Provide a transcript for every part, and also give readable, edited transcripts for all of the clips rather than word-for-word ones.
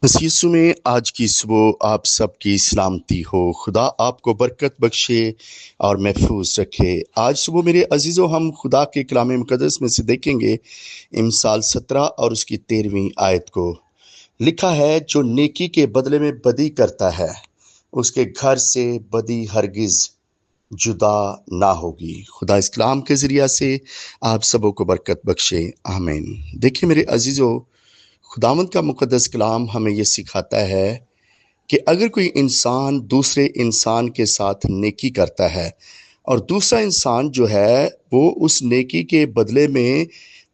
मसीह यीशु में आज की सुबह आप सबकी सलामती हो। खुदा आपको बरकत बख्शे और महफूज रखे। आज सुबह मेरे अजीज़ों हम खुदा के कलाम मुकद्दस में से देखेंगे इमसाल 17 और उसकी 13वीं आयत को। लिखा है, जो नेकी के बदले में बदी करता है उसके घर से बदी हरगिज जुदा ना होगी। खुदा इस कलाम के जरिया से आप सबों को बरकत बख्शे, आमीन। देखिए मेरे अजीज़ों, खुदावंद का मुकद्दस कलाम हमें ये सिखाता है कि अगर कोई इंसान दूसरे इंसान के साथ नेकी करता है और दूसरा इंसान जो है वो उस नेकी के बदले में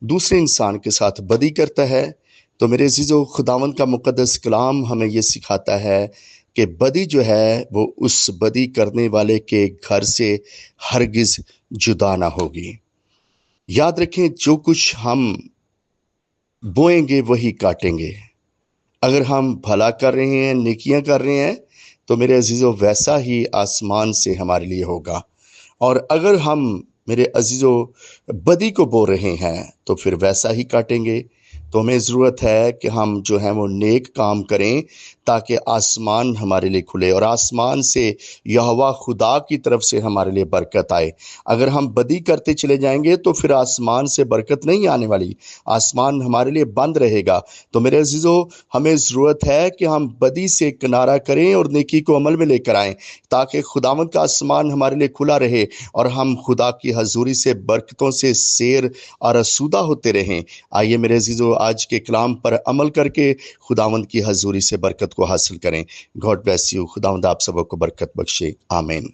दूसरे इंसान के साथ बदी करता है, तो मेरे अजीजों खुदावंद का मुकद्दस कलाम हमें ये सिखाता है कि बदी जो है वो उस बदी करने वाले के घर से हरगिज जुदा ना होगी। याद रखें, जो कुछ हम बोएंगे वही काटेंगे। अगर हम भला कर रहे हैं, नेकियां कर रहे हैं, तो मेरे अजीजों वैसा ही आसमान से हमारे लिए होगा। और अगर हम मेरे अजीजों बदी को बो रहे हैं तो फिर वैसा ही काटेंगे। तो हमें ज़रूरत है कि हम जो है वो नेक काम करें ताकि आसमान हमारे लिए खुले और आसमान से यहोवा खुदा की तरफ से हमारे लिए बरकत आए। अगर हम बदी करते चले जाएंगे तो फिर आसमान से बरकत नहीं आने वाली, आसमान हमारे लिए बंद रहेगा। तो मेरे अजीजों, हमें ज़रूरत है कि हम बदी से किनारा करें और नेकी को अमल में लेकर आएं ताकि खुदावंद का आसमान हमारे लिए खुला रहे और हम खुदा की हजूरी से बरकतों से सैर और आसूदा होते रहें। आइए मेरे अजीजों, आज के कलाम पर अमल करके खुदावंद की हजूरी से बरकत को हासिल करें। God bless you. खुदावंद आप सबों को बरकत बख्शे, आमीन।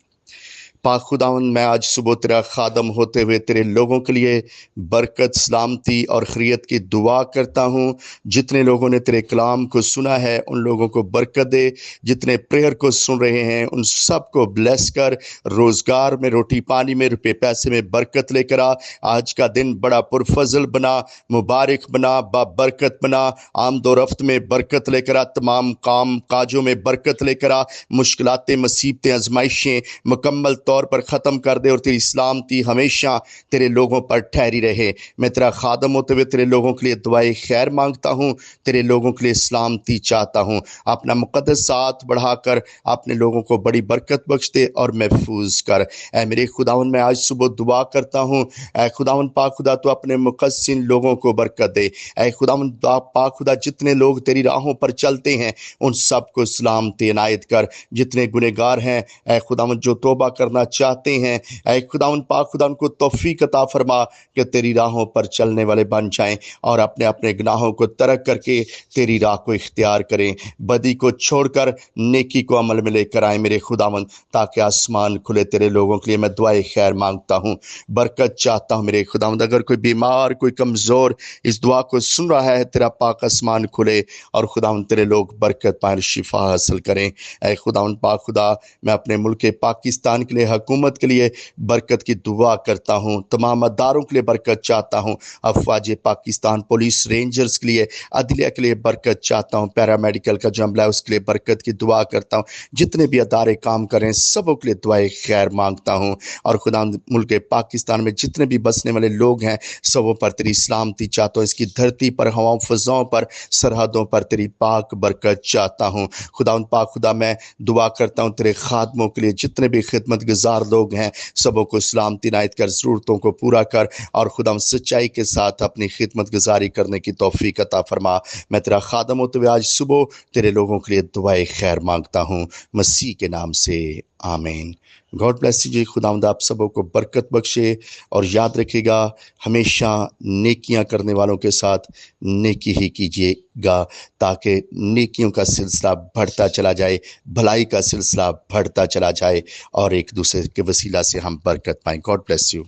पाक खुदावंद, मैं आज सुबह तेरा खादम होते हुए तेरे लोगों के लिए बरकत, सलामती और खैरियत की दुआ करता हूँ। जितने लोगों ने तेरे कलाम को सुना है उन लोगों को बरकत दे। जितने प्रेयर को सुन रहे हैं उन सब को ब्लेस कर। रोजगार में, रोटी पानी में, रुपए पैसे में बरकत लेकर आ। आज का दिन बड़ा पुरफजल बना, मुबारक बना, बाबरकत बना। आमदोरफ्त में बरकत लेकर आ, तमाम काम काजों में बरकत लेकर आ। मुश्किलातें, मुसीबतें, आजमाइशें मुकम्मल तौर पर ख़त्म कर दे और तेरी सलामती हमेशा तेरे लोगों पर ठहरी रहे। मैं तेरा खादम होते हुए तेरे लोगों के लिए दुआए खैर मांगता हूँ, तेरे लोगों के लिए सलामती चाहता हूँ। अपना मुकद्दस साथ बढ़ाकर अपने लोगों को बड़ी बरकत बख्श दे और महफूज कर। ऐ मेरे खुदावन, मैं आज सुबह दुआ करता हूँ, ऐ खुदावन पाक खुदा, तो अपने मुकस्सिन लोगों को बरकत दे। ऐ खुदावन पाक खुदा, जितने लोग तेरी राहों पर चलते हैं उन सबको सलामती इनायत कर। जितने गुनहगार हैं ऐ खुदावन जो तौबा करना चाहते हैं, ऐ खुदावन पाक खुदा उनको तौफीक अता फरमा कि तेरी राहों पर चलने वाले बन जाएं और अपने अपने गुनाहों को तर्क करके तेरी राह को इख्तियार करें। बदी को छोड़कर नेकी को अमल में लेकर आए मेरे खुदावन, ताकि आसमान खुले। तेरे लोगों के लिए मैं दुआए खैर मांगता हूँ, बरकत चाहता हूँ मेरे खुदावन। अगर कोई बीमार, कोई कमजोर इस दुआ को सुन रहा है, तेरा पाक आसमान खुले और खुदावन तेरे लोग बरकत पाए, शिफा हासिल करें। ऐ खुदावन पाक खुदा, मैं अपने मुल्क पाकिस्तान के लिए, हुकूमत के लिए बरकत की दुआ करता हूँ। तमाम अदारों के लिए बरकत चाहता हूँ। अफवाज पाकिस्तान, पुलिस, रेंजर्स के लिए, अदलिया के लिए बरकत चाहता हूँ। पैरामेडिकल का जो अमला है उसके लिए बरकत की दुआ करता हूँ। जितने भी अदारे काम कर रहे हैं सबों के लिए दुआए खैर मांगता हूँ। और खुदा मुल्क पाकिस्तान में जितने भी बसने वाले लोग हैं सबों पर तेरी सलामती चाहता हूँ। इसकी धरती पर, हवाओं, फजाओं पर, सरहदों पर तेरी पाक बरकत चाहता हूँ। खुदा पाक खुदा, मैं दुआ करता हूँ तेरे खादमों के लिए, जितने भी खिदमत गुजार लोग हैं सबों को सलामती इनायत कर, ज़रूरतों को पूरा कर और खुदा सच्चाई के साथ अपनी खिदमत गुजारी करने की तौफीक अता फरमा। मैं तेरा खादम होते हुए आज सुबह तेरे लोगों के लिए दुआए खैर मांगता हूँ, मसीह के नाम से, आमीन। God bless you. खुदावंद आप सबों को बरकत बख्शे और याद रखिएगा, हमेशा नेकियां करने वालों के साथ नेकी ही कीजिएगा ताकि नेकियों का सिलसिला बढ़ता चला जाए, भलाई का सिलसिला बढ़ता चला जाए और एक दूसरे के वसीला से हम बरकत पाएं। God bless you.